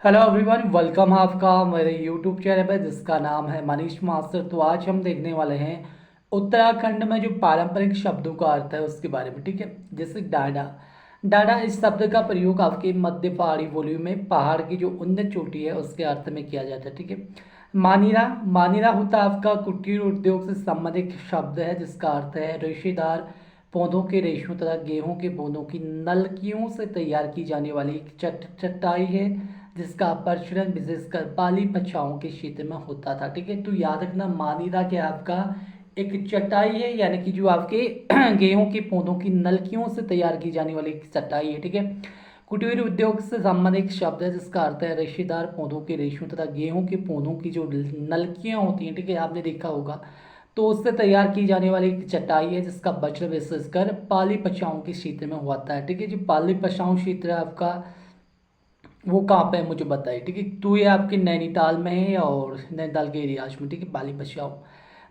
Hello everyone, welcome है आपका मेरे यूट्यूब चैनल पर जिसका नाम है मनीष मास्टर। तो आज हम देखने वाले हैं उत्तराखंड में जो पारंपरिक शब्दों का अर्थ है उसके बारे में। ठीक है, जैसे डांडा। डांडा इस शब्द का प्रयोग आपके मध्य पहाड़ी बोलियों में पहाड़ की जो उन्नत चोटी है उसके अर्थ में किया जाता है। ठीक है, मानीरा। मानीरा होता है आपका कुटीर उद्योग से संबंधित शब्द है जिसका अर्थ है रेशेदार पौधों के रेशों तथा गेहूं के पौधों की नलकियों से तैयार की जाने वाली एक चटाई है जिसका प्रचलन विशेषकर पाली पछाओं के क्षेत्र में होता था। ठीक है, तो याद रखना मानीदा क्या आपका एक चटाई है, यानी कि जो आपके गेहूं के पौधों की नलकियों से तैयार की जाने वाली एक चटाई है। ठीक है, कुटीर उद्योग से संबंधित शब्द है जिसका अर्थ है रेशेदार पौधों के रेशों तथा गेहूं के पौधों की जो नलकियां होती हैं। ठीक है, आपने देखा होगा, तो उससे तैयार की जाने वाली एक चटाई है जिसका बचन विशेषकर पाली पछाओं के क्षेत्र में होता है। ठीक है, जो पाली पछाओं क्षेत्र है आपका वो कहाँ पे है मुझे बताइए। ठीक है, तो ये आपके नैनीताल में है और नैनीताल के एरियाज में। ठीक है, बाली बचाओ।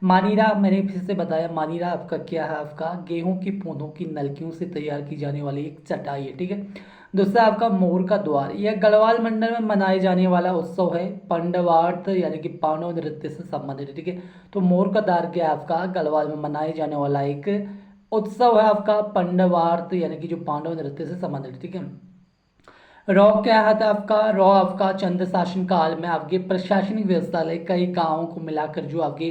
मानीरा मैंने फिर से बताया, मानीरा आपका क्या है, आपका गेहूं की पौधों की नलकियों से तैयार की जाने वाली एक चटाई है। ठीक है, दूसरा आपका मोर का द्वार। यह गढ़वाल मंडल में मनाए जाने वाला उत्सव है, पांडवार्थ यानी कि पांडव नृत्य से संबंधित है। ठीक है, तो मोर का द्वार क्या है आपका गढ़वाल में मनाए जाने वाला एक उत्सव है आपका पांडवार्थ यानी कि जो पांडव नृत्य से संबंधित है। ठीक है, रॉ क्या है था आपका, रॉ आपका चंद्र शासन काल में आपके प्रशासनिक व्यवस्था कई गांवों को मिलाकर जो आपकी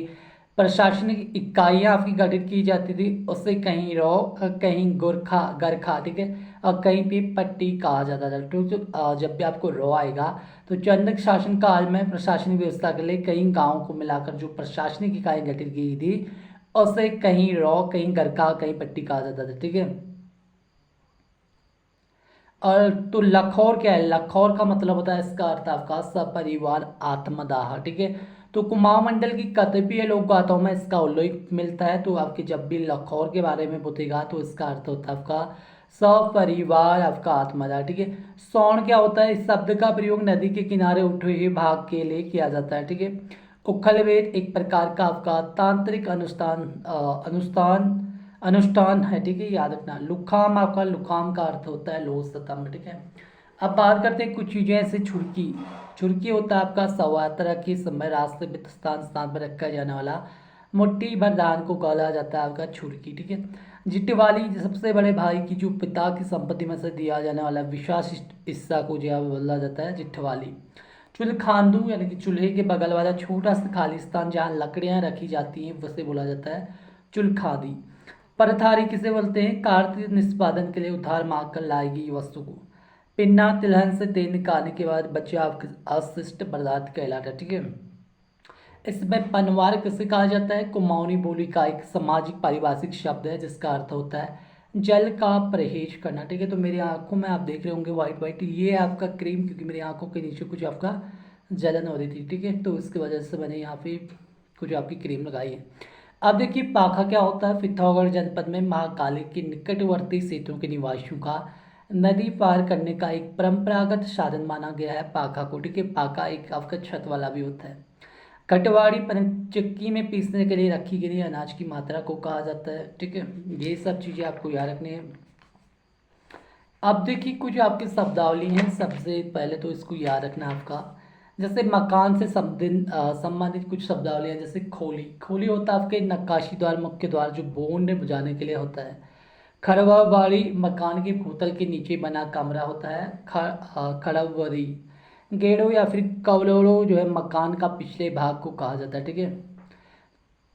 प्रशासनिक इकाइयां आपकी गठित की जाती थी उससे कहीं रॉ कहीं गोरखा गरखा। ठीक है, और कहीं पे पट्टी कहा जाता था। तो जब भी आपको रॉ आएगा तो चंद्र शासन काल में प्रशासनिक व्यवस्था के लिए कई गांवों को मिलाकर जो प्रशासनिक इकाई गठित की थी उसे कहीं रॉ कहीं गरखा कहीं पट्टी कहा जाता था। ठीक है, और तो लखौर क्या है, लखौर का मतलब होता है इसका अर्थ आपका सपरिवार आत्मदाह। ठीक है, तो कुमाऊं मंडल की कतिपय लोक गाथाओं में इसका उल्लेख मिलता है। तो आपके जब भी लखौर के बारे में पूछेगा तो इसका अर्थ होता है आपका सपरिवार आपका आत्मदाह। ठीक है, सौण क्या होता है, इस शब्द का प्रयोग नदी के किनारे उठे हुए भाग के लिए किया जाता है। ठीक है, उखलवेद एक प्रकार का आपका तांत्रिक अनुष्ठान अनुष्ठान है। ठीक है, याद रखना। लुखाम आपका लुखाम का अर्थ होता है लोह स्तंभ। ठीक है, अब बात करते हैं कुछ चीजें ऐसे छुड़की। छुड़की होता है आपका सवात्र के समय रास्ते में स्थान स्थान पर रखा जाने वाला मुट्ठी भर धान को गला जाता है आपका छुड़की। ठीक है, जिट्टवाली सबसे बड़े भाई की जो पिता की संपत्ति में से दिया जाने वाला विशाल हिस्सा को जो है बोला जाता है जिट्ठवाली। चुलखांदू यानी कि चूल्हे के बगल वाला छोटा सा खालिस्तान जहाँ लकड़ियाँ रखी जाती हैं उसे बोला जाता है चुलखादी। परथारी किसे बोलते हैं, कार्य निष्पादन के लिए उधार मांग कर लाई गई वस्तु को। पिन्ना तिलहन से तेल निकालने के बाद बचे अवशिष्ट पदार्थ कहलाता है। ठीक है, इसमें पनवार किसे कहा जाता है, कुमाऊनी बोली का एक सामाजिक पारिभाषिक शब्द है जिसका अर्थ होता है जल का परहेज करना। ठीक है, तो मेरी आंखों में आप देख रहे होंगे वाइट वाइट, ये है आपका क्रीम, क्योंकि मेरी आंखों के नीचे कुछ आपका जलन हो रही थी। ठीक है, तो इसकी वजह से मैंने यहाँ पे कुछ आपकी क्रीम लगाई है। अब देखिए पाखा क्या होता है, पिथौरागढ़ जनपद में महाकाली के निकटवर्ती क्षेत्रों के निवासियों का नदी पार करने का एक परंपरागत साधन माना गया है पाखा को। ठीक है, पाखा एक आपका छत वाला भी होता है। कटवाड़ी चक्की में पीसने के लिए रखी गई अनाज की मात्रा को कहा जाता है। ठीक है, ये सब चीज़ें आपको याद रखनी है। अब देखिए कुछ आपकी शब्दावली हैं, सबसे पहले तो इसको याद रखना आपका, जैसे मकान से संबंधित कुछ शब्दावली हैं। जैसे खोली, खोली होता है आपके नक्काशी द्वार मुख्य द्वार जो बोंड बुझाने के लिए होता है। खड़वाबाड़ी मकान की भूतल के नीचे बना कमरा होता है। खड़बड़ी। गेड़ो या फिर कवलोड़ो जो है मकान का पिछले भाग को कहा जाता है। ठीक है,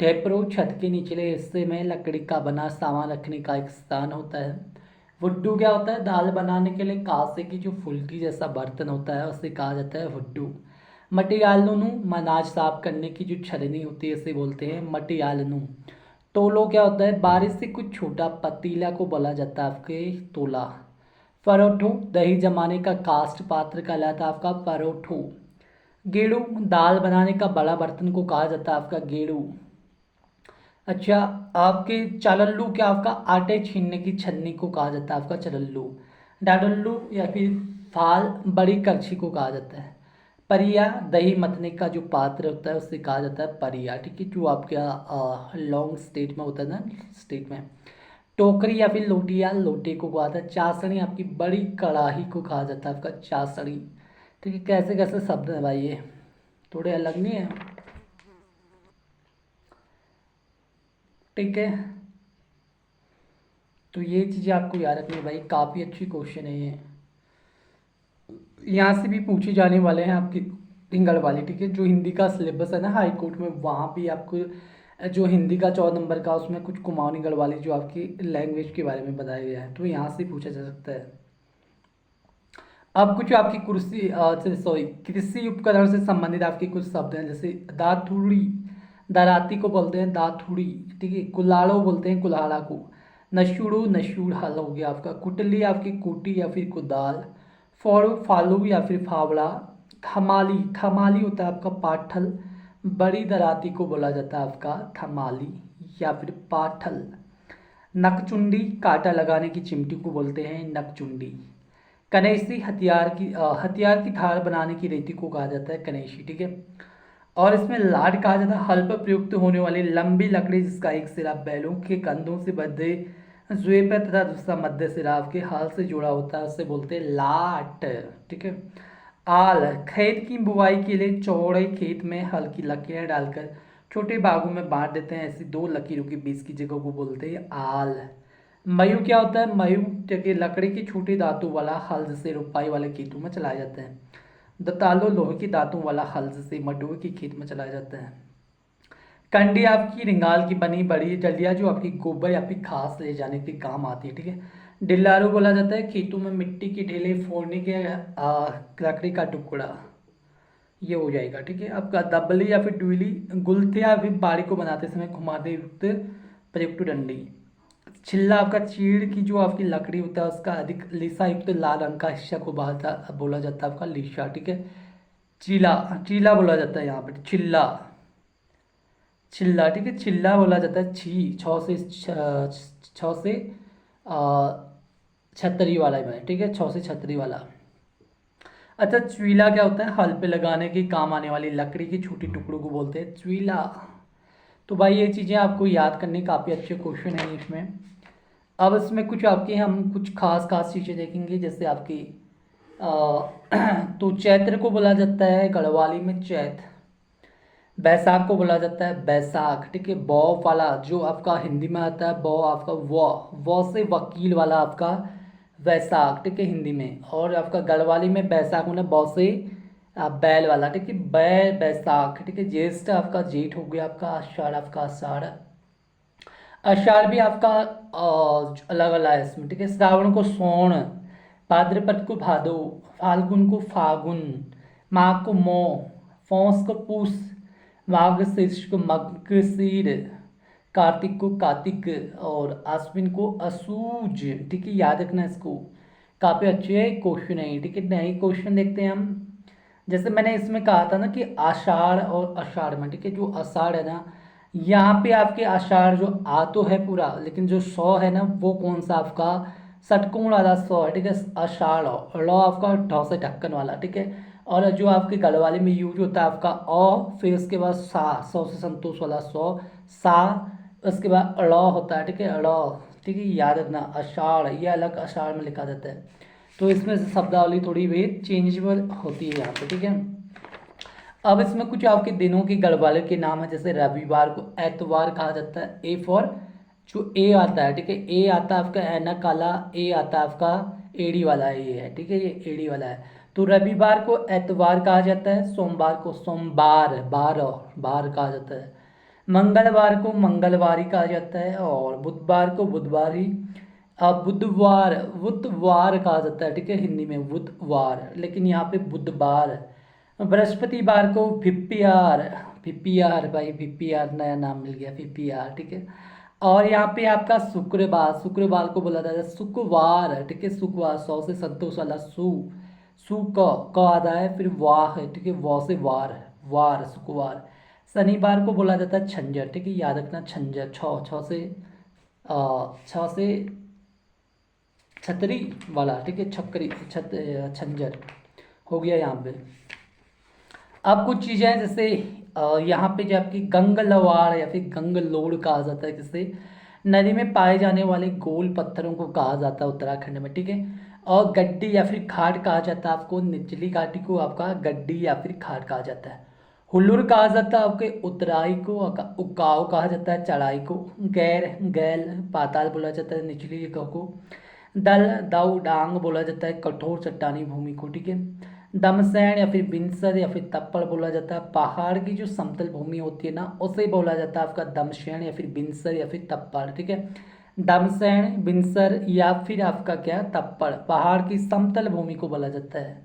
टेपरो छत के निचले हिस्से में लकड़ी का बना सामान रखने का एक स्थान होता है। वुड्डू क्या होता है, दाल बनाने के लिए कांसे की जो फुल्की जैसा बर्तन होता है उसे कहा जाता है वुड्डू। मटियालनू अनाज साफ करने की जो छलनी होती है इसे बोलते हैं मटियालनू। तोलो क्या होता है, बारिश से कुछ छोटा पतीला को बोला जाता है आपके तोला। परोठो दही जमाने का कास्ट पात्र कहलाता है आपका परोठो। गेड़ू दाल बनाने का बड़ा बर्तन को कहा जाता है आपका गेड़ू। अच्छा, आपके चालल्लू क्या आपका आटे छीनने की छन्नी को कहा जाता है आपका चलल्लू। डाडल्लू या फिर फाल बड़ी कड़छी को कहा जाता है। परिया दही मथने का जो पात्र होता है उससे कहा जाता है परिया। ठीक है, जो आपका लॉन्ग स्टेट में होता है ना, स्टेट में। टोकरी या फिर लोटिया लोटे को कहा जाता है। चासनी आपकी बड़ी कड़ाही को कहा जाता है आपका चासनी। ठीक है, कैसे कैसे शब्द हैं भाई ये, थोड़े अलग नहीं है। ठीक है, तो ये चीज़ें आपको याद रखनी है भाई, काफ़ी अच्छी क्वेश्चन है ये। यहाँ से भी पूछे जाने वाले हैं आपकी हिंगल वाली। ठीक है, जो हिंदी का सिलेबस है ना हाई कोर्ट में, वहाँ भी आपको जो हिंदी का 14 नंबर का, उसमें कुछ कुमाऊनी गढ़वाली जो आपकी लैंग्वेज के बारे में बताया गया है, तो यहाँ से पूछा जा सकता है। अब कुछ आपकी कृषि उपकरण से संबंधित आपके कुछ शब्द हैं, जैसे दाथुड़ी, दराती को बोलते हैं दाथुड़ी। ठीक है, कुल्हाड़ो बोलते हैं कुल्हाड़ा को। नशुड़ो, नशुड़ हल हो गया आपका। कुटली आपकी कूटी या फिर कुदाल। फोड़ो, फालू या फिर फावड़ा। खमाली, खमाली होता है आपका पाठल। बड़ी दराती को बोला जाता है आपका थमाली या फिर पाठल। नकचुंडी, कांटा लगाने की चिमटी को बोलते हैं नकचुंडी। कनेसी, हथियार की धार बनाने की रेती को कहा जाता है कनेसी। ठीक है, और इसमें लाड कहा जाता है हल पर प्रयुक्त होने वाली लंबी लकड़ी जिसका एक सिरा बैलों के कंधों से बंधे जुए पर तथा दूसरा मध्य सिरा के हाल से जुड़ा होता है, उसे बोलते हैं लाट। ठीक है, आल, खेत की बुवाई के लिए चौड़े खेत में हल की लकीरें डालकर छोटे भागों में बांट देते हैं, ऐसी दो लकीरों के बीच की जगह को बोलते हैं आल। मयू क्या होता है? मयू जगह लकड़ी के छोटे दांतों वाला हल जिसे रुपाई वाले खेतों में चलाया जाता है। दतालो, लोहे के दांतों वाला हल जिसे मडुए के खेत में चलाया जाता है। कंडी आपकी रिंगाल की बनी बड़ी डलिया जो आपकी गोबर या फिर घास ले जाने के काम आती है। ठीक है, डिल्लारू बोला जाता है खेतों में मिट्टी के ढेले फोड़ने के लकड़ी का टुकड़ा, ये हो जाएगा। ठीक है, आपका दबली या फिर डुली, गुलथे या फिर बाड़ी को बनाते समय घुमाते युक्त प्रयुक्त डंडी। छिल्ला आपका चीड़ की जो आपकी लकड़ी होता है उसका अधिक लिसा युक्त लाल रंग का हिस्सा को बोला जाता है आपका लिसा। ठीक है, चीला, चीला बोला जाता है यहाँ पे, चिल्ला, चिल्ला। ठीक है, चिल्ला बोला जाता है छ से छतरी वाला में। ठीक है, छ से छतरी वाला। अच्छा, चुईला क्या होता है? हल पे लगाने के काम आने वाली लकड़ी की छोटी टुकड़ों को बोलते हैं चुईला। तो भाई ये चीज़ें आपको याद करने काफ़ी अच्छे क्वेश्चन हैं इसमें। अब इसमें कुछ आपके हम कुछ खास खास चीज़ें देखेंगे, जैसे आपकी तो चैत्र को बोला जाता है गढ़वाली में चैत। बैसाख को बोला जाता है बैसाख। ठीक है, बौ वाला जो आपका हिंदी में आता है, बौ आपका वौ से वकील वाला आपका वैसाख। ठीक है, हिंदी में। और आपका गढ़वाली में बैसाख होना बौ से बैल वाला। ठीक है, बैसाख। ठीक है, ज्येष्ठ आपका जेठ हो गया आपका, आषाढ़ आपका आषाढ़। आषाढ़ भी आपका अलग अलग है इसमें। ठीक है, श्रावण को सोण, भाद्रपद को भादो, फाल्गुन को फागुन, माघ को मौ, पौष को पूस, माघ शीर्ष को मगशीर, कार्तिक को कार्तिक और आश्विन को असूज। ठीक है, याद रखना इसको, काफ़ी अच्छे क्वेश्चन है। ठीक है, नए क्वेश्चन देखते हैं हम। जैसे मैंने इसमें कहा था ना कि आषाढ़ और आषाढ़ में, ठीक है, जो आषाढ़ है ना, यहाँ पे आपके आषाढ़ जो आ तो है पूरा, लेकिन जो सौ है ना वो कौन सा आपका षटकोण वाला सौ है। ठीक है, आषाढ़ लौ आपका ढौ से ढक्कन वाला। ठीक है, और जो आपके गढ़वाली में यूज होता है आपका औ, फिर उसके बाद सा, सौ से संतोष वाला सौ, सा, उसके बाद ड़ होता है। ठीक है, ड़। ठीक है, याद रखना आषाढ़ ये अलग आषाढ़ में लिखा जाता है, तो इसमें से शब्दावली थोड़ी भी चेंजेबल होती है यहाँ पे। ठीक है, अब इसमें कुछ आपके दिनों के गढ़वाले के नाम है, जैसे रविवार को एतवार कहा जाता है, ए फॉर जो ए आता है। ठीक है, ए आता है आपका ऐनक काला, ए आता है आपका एड़ी वाला, ए है। ठीक है, ये एड़ी वाला है। तो रविवार को एतवार कहा जाता है, सोमवार को सोमवार, बार कहा जाता है, मंगलवार को मंगलवारी कहा जाता है, और बुधवार को बुधवारी, बुधवार बुधवार कहा जाता है। ठीक है, हिंदी में बुधवार, लेकिन यहाँ पे बुधवार। बृहस्पतिवार को भिप्पियार, भिप्पियार भाई, भिप्पियार नया नाम मिल गया, भिप्पियार। ठीक है, और यहाँ पे आपका शुक्रवार, शुक्रवार को बोला जाता है शुक्रवार। ठीक है, शुक्रवार सौ से संतोष वाला सु क आता है, फिर वाह है। ठीक है, वाह से वार, वार शुक्रवार। शनिवार को बोला जाता है छंजर। ठीक है, याद रखना छंजर, छ से छतरी वाला। ठीक है, छकरी छंजर हो गया यहाँ पे। अब कुछ चीज़ें हैं, जैसे यहाँ पे जो आपकी गंगलवाड़ या फिर गंगलोड़ कहा जाता है, जिससे नदी में पाए जाने वाले गोल पत्थरों को कहा जाता है उत्तराखंड में। ठीक है, और गड्डी या फिर खाट कहा जाता है आपको, निचली घाटी को आपका गड्डी या फिर खाट कहा जाता है। हुल्लुर कहा जाता है आपके उतराई को, उकाव कहा जाता है चढ़ाई को, गैर गैल पाताल बोला जाता है निचली जगह को, दल दाऊ डांग बोला जाता है कठोर चट्टानी भूमि को, ठीक है। दमसैन या फिर बिनसर या फिर तप्पड़ बोला जाता है पहाड़ की जो समतल भूमि होती है ना, उसे बोला जाता है आपका दमसैन या फिर बिनसर या फिर तप्पड़, ठीक है। दमसैन बिनसर या फिर आपका क्या तप्पड़, पहाड़ की समतल भूमि को बोला जाता है।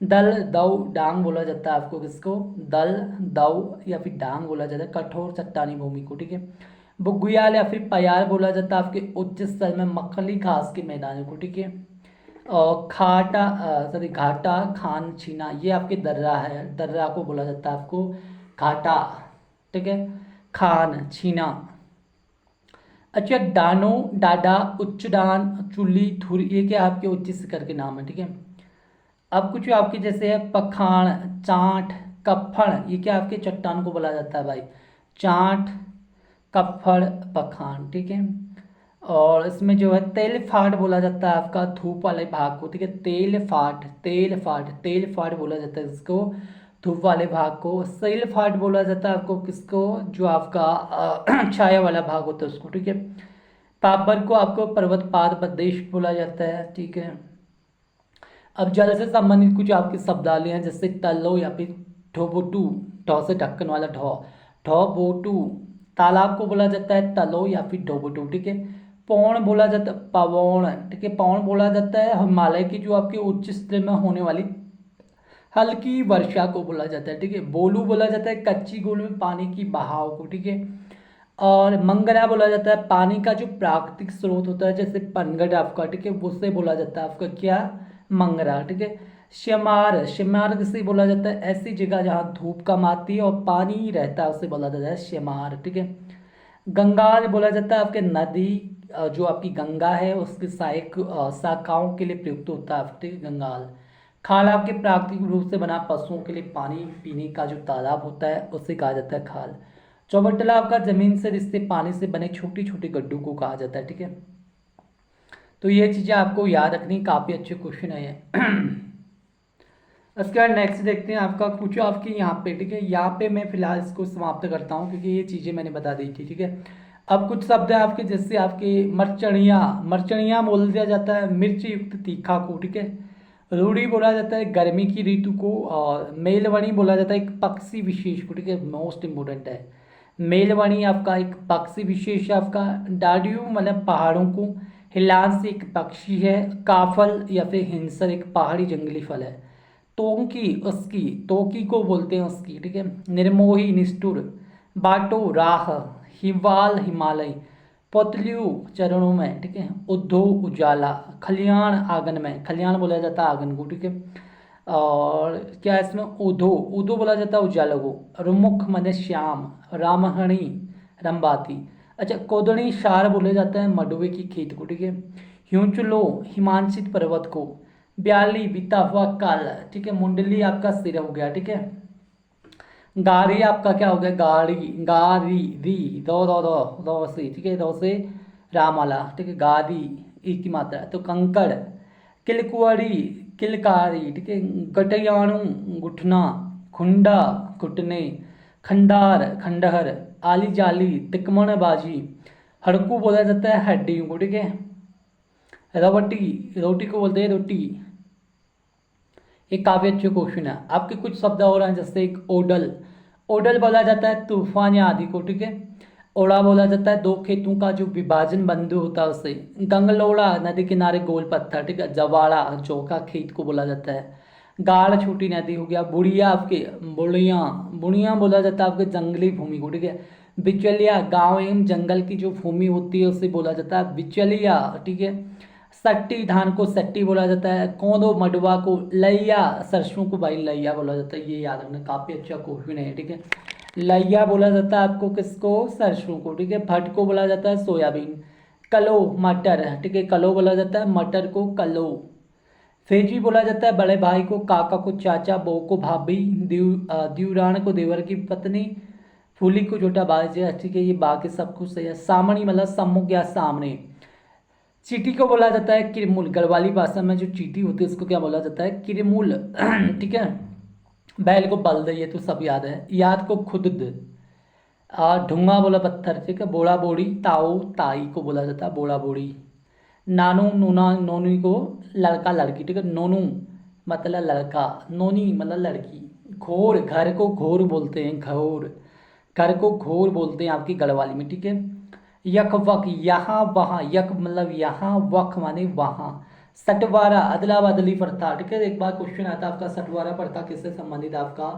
दल दाऊ डांग बोला जाता है आपको, किसको, दल दाऊ या फिर डांग बोला जाता है कठोर चट्टानी भूमि को, ठीक है। बुग्याल या फिर पयार बोला जाता है आपके उच्च स्थल में मखली घास के मैदानों को, ठीक है। और खाटा सॉरी घाटा खान छीना, ये आपके दर्रा है, दर्रा को बोला जाता है आपको घाटा, ठीक है। खान छीना। अच्छा, डानो डाडा उच्चडान चुल्ली थुर, ये क्या आपके उच्च शिखर के नाम है, ठीक है। अब कुछ आपके जैसे है पखान चाट कफड़, ये क्या आपके चट्टान को बोला जाता है भाई, चाट कफड़ पखान, ठीक है। और इसमें जो है तेल फाट बोला जाता है आपका धूप वाले भाग को, ठीक है। तेल फाट तेल फाट तेल फाट बोला जाता है इसको, धूप वाले भाग को। सेल फाट बोला जाता है आपको किसको, जो आपका छाया वाला भाग होता है उसको, ठीक है। पापर को आपको पर्वत पाद प्रदेश बोला जाता है, ठीक है। अब जल से संबंधित कुछ आपके शब्दावली हैं, जैसे तलो या फिर ठोबोटू, ठो से ढक्कन वाला ठो, ठोबोटू। तालाब को बोला जाता है तलो या फिर डोबोटू, ठीक है। पौण बोला जाता है पवौण, ठीक है। पौण बोला जाता है हिमालय की जो आपके उच्च स्तर में होने वाली हल्की वर्षा को बोला जाता है, ठीक है। बोलू बोला जाता है कच्ची गोल में पानी की बहाव को, ठीक है। और मंगरा बोला जाता है पानी का जो प्राकृतिक स्रोत होता है, जैसे पनगढ़ आपका, ठीक है, उससे बोला जाता है आपका क्या, मंगरा, ठीक है। शेमार, शेमार किसे बोला जाता है, ऐसी जगह जहाँ धूप कम आती है और पानी रहता है उसे बोला जाता है शेमार, ठीक है। गंगाल बोला जाता है आपके नदी, जो आपकी गंगा है उसकी सहायक शाखाओं के लिए प्रयुक्त होता है, ठीक है, गंगाल। खाल आपके प्राकृतिक रूप से बना पशुओं के लिए पानी पीने का जो तालाब होता है उसे कहा जाता है खाल। चौबट्टला आपका जमीन से रिश्ते पानी से बने छोटे छोटे गड्ढों को कहा जाता है, ठीक है। तो ये चीज़ें आपको याद रखनी, काफ़ी अच्छे क्वेश्चन है ये। उसके बाद नेक्स्ट देखते हैं आपका कुछ आपकी यहाँ पे, ठीक है। यहाँ पे मैं फिलहाल इसको समाप्त करता हूँ क्योंकि ये चीज़ें मैंने बता दी थी, ठीक है। अब कुछ शब्द है आपके, जैसे आपके मरचणिया, मरचणिया बोल दिया जाता है मिर्च युक्त तीखा को, ठीक है। रूढ़ी बोला जाता है गर्मी की ऋतु को, और मेलवणी बोला जाता है एक पक्षी विशेष को, ठीक है, मोस्ट इम्पोर्टेंट है। मेलवणी आपका एक पक्षी विशेष है आपका। डाडियो मतलब पहाड़ों को, हिलांस एक पक्षी है, काफल या फिर हिंसर एक पहाड़ी जंगली फल है। तोंकी उसकी, तोकी को बोलते हैं उसकी, ठीक है। निर्मोही निष्ठुर, बाटो राह, हिवाल हिमालय, पतलियू चरणों में, ठीक है। उद्धो उजाला, खलियान आंगन में, खलियान बोला जाता है आंगन को, ठीक है। और क्या है इसमें उधो, उधो बोला जाता है उजाला को। रुमुख माने श्याम, रामहणी रंबाती। अच्छा, कोदणी शार बोले जाता है मडुए की खेत को, ठीक है। हिंचुलो हिमांशित पर्वत को। ब्याली बीता हुआ काल, ठीक है। मुंडली आपका सिर हो गया, ठीक है। गाड़ी आपका क्या हो गया, गाड़ी गाड़ी री, दो से, ठीक है, दो से रामाला, ठीक है। गाड़ी एक की मात्रा। तो कंकड़, किलकुआरी किलकारी, ठीक है। गटयाणु गुठना, खुंडा घुटने, खंडार खंडहर, आली जाली तिकमणबाजी। हड़कू बोला जाता है हड्डियों को, ठीक है। रवटी, रोटी को बोलते हैं रोटी। एक काफी अच्छे क्वेश्चन है आपके। कुछ शब्द और हैं, जैसे एक ओडल, ओडल बोला जाता है तूफान या आदि को, ठीक है। ओड़ा बोला जाता है दो खेतों का जो विभाजन बंधु होता है उसे। गंगलोड़ा नदी किनारे गोल पत्थर, ठीक है। जवाड़ा चौका खेत को बोला जाता है। गाढ़ छोटी नदी हो गया। बुढ़िया आपके, बुढ़िया बुढ़िया बोला जाता है आपके जंगली भूमि को, ठीक है। बिचलिया गांव एवं जंगल की जो भूमि होती है उसे बोला जाता है बिचलिया, ठीक है। सट्टी धान को सट्टी बोला जाता है। कोंदो मडुआ को, लैया सरसों को भाई लैया बोला जाता है, ये याद रखना, काफी अच्छा क्वेश्चन है, ठीक है। लैया बोला जाता है आपको किसको, सरसों को, ठीक है। भट को बोला जाता है सोयाबीन। कलो मटर, ठीक है, कलो बोला जाता है मटर को कलो। फेजी बोला जाता है बड़े भाई को, काका को चाचा, बहू को भाभी, दिवरान को देवर की पत्नी, फूली को छोटा भाई, ठीक है। ये बाकी सब कुछ सही है। सामणी मतलब सम्मुख या सामने। चींटी को बोला जाता है किरमुल। गढ़वाली भाषा में जो चींटी होती है उसको क्या बोला जाता है? किरमुल। ठीक है। बैल को बल दे, ये तो सब याद है। याद को खुद दे। ढूंगा बोला पत्थर। ठीक है। बोड़ा बोड़ी, ताऊ ताई को बोला जाता है बोड़ा बोड़ी। नानू नूना नोनी को लड़का लड़की। ठीक है। नोनू मतलब लड़का, नोनी मतलब लड़की। घोर, घर को घोर बोलते हैं, घोर। घर को घोर बोलते हैं आपकी गढ़वाली में। ठीक है। यक वक, यहाँ वहाँ। यक मतलब यहाँ, वक माने वहाँ। सटवारा, अदला बदली प्रथा। ठीक है। एक बार क्वेश्चन आता है आपका, सटवारा प्रथा किससे संबंधित है आपका?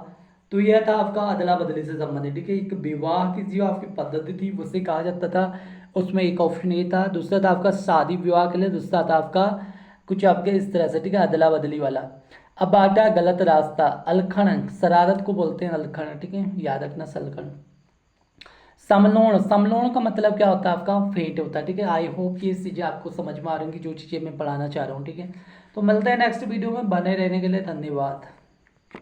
तो यह था आपका अदला बदली से संबंधित। ठीक है। एक विवाह की जो आपकी पद्धति थी उसे कहा जाता था। उसमें एक ऑप्शन ये था। दूसरा था आपका शादी विवाह के लिए। दूसरा था आपका कुछ आपके इस तरह से। ठीक है। अदला बदली वाला। अबाटा गलत रास्ता। अलखण, शरारत को बोलते हैं अलखण। ठीक है। याद रखना सलखण। समलोण, समलोण का मतलब क्या होता है आपका? फेंट होता है। ठीक है। आई होप कि ये चीज़ें आपको समझ में आ रही होंगी जो चीज़ें मैं पढ़ाना चाह रहा हूँ। ठीक है। तो मिलते हैं नेक्स्ट वीडियो में। बने रहने के लिए धन्यवाद।